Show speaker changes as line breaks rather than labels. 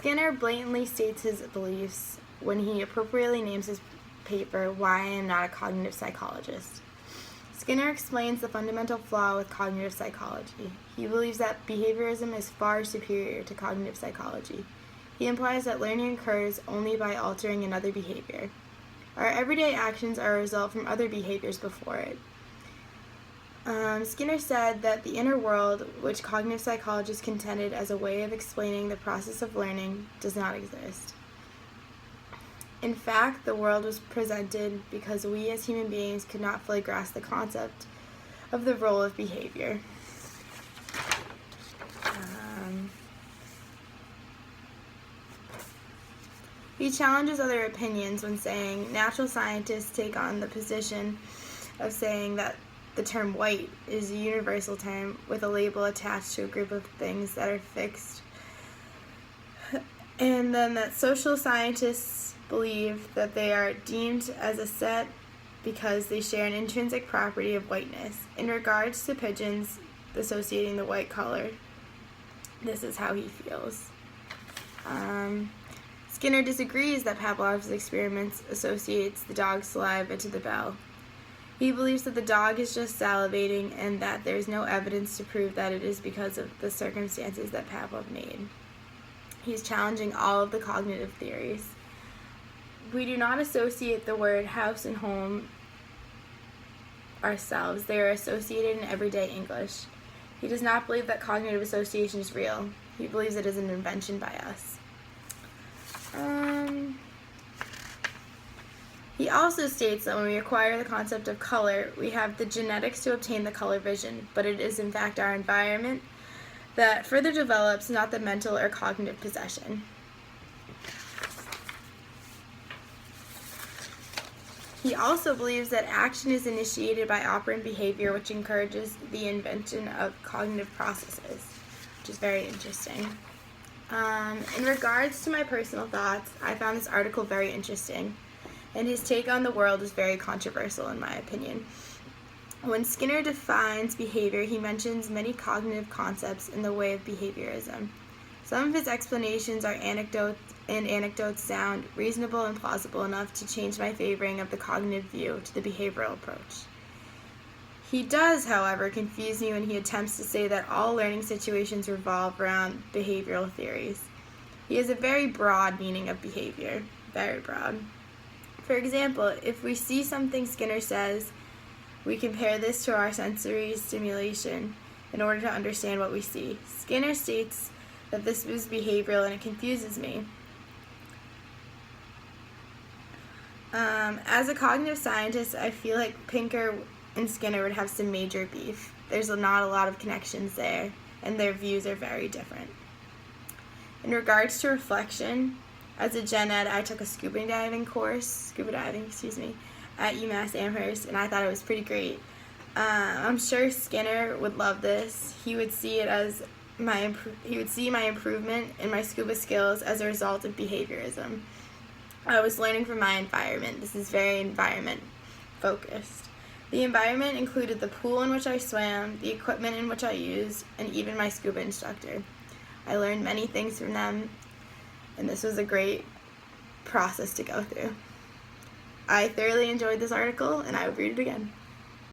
Skinner blatantly states his beliefs when he appropriately names his paper, Why I Am Not a Cognitive Psychologist. Skinner explains the fundamental flaw with cognitive psychology. He believes that behaviorism is far superior to cognitive psychology. He implies that learning occurs only by altering another behavior. Our everyday actions are a result from other behaviors before it. Skinner said that the inner world, which cognitive psychologists contended as a way of explaining the process of learning, does not exist. In fact, the world was presented because we as human beings could not fully grasp the concept of the role of behavior. He challenges other opinions when saying natural scientists take on the position of saying that the term white is a universal term with a label attached to a group of things that are fixed, and then that social scientists believe that they are deemed as a set because they share an intrinsic property of whiteness. In regards to pigeons associating the white color, this is how he feels. Skinner disagrees that Pavlov's experiments associates the dog's saliva to the bell. He believes that the dog is just salivating and that there is no evidence to prove that it is because of the circumstances that Pavlov made. He's challenging all of the cognitive theories. We do not associate the word house and home ourselves. They are associated in everyday English. He does not believe that cognitive association is real. He believes it is an invention by us. He also states that when we acquire the concept of color, we have the genetics to obtain the color vision, but it is in fact our environment that further develops, not the mental or cognitive possession. He also believes that action is initiated by operant behavior, which encourages the invention of cognitive processes, which is very interesting. In regards to my personal thoughts, I found this article very interesting, and his take on the world is very controversial in my opinion. When Skinner defines behavior, he mentions many cognitive concepts in the way of behaviorism. Some of his explanations are anecdotes sound reasonable and plausible enough to change my favoring of the cognitive view to the behavioral approach. He does, however, confuse me when he attempts to say that all learning situations revolve around behavioral theories. He has a very broad meaning of behavior, very broad. For example, if we see something, Skinner says, we compare this to our sensory stimulation in order to understand what we see. Skinner states that this is behavioral and it confuses me. As a cognitive scientist, I feel like Pinker and Skinner would have some major beef. There's not a lot of connections there, and their views are very different. In regards to reflection, as a gen ed, I took a scuba diving course at UMass Amherst, and I thought it was pretty great. I'm sure Skinner would love this. He would see it as my improvement in my scuba skills as a result of behaviorism. I was learning from my environment. This is very environment focused. The environment included the pool in which I swam, the equipment in which I used, and even my scuba instructor. I learned many things from them, and this was a great process to go through. I thoroughly enjoyed this article, and I would read it again.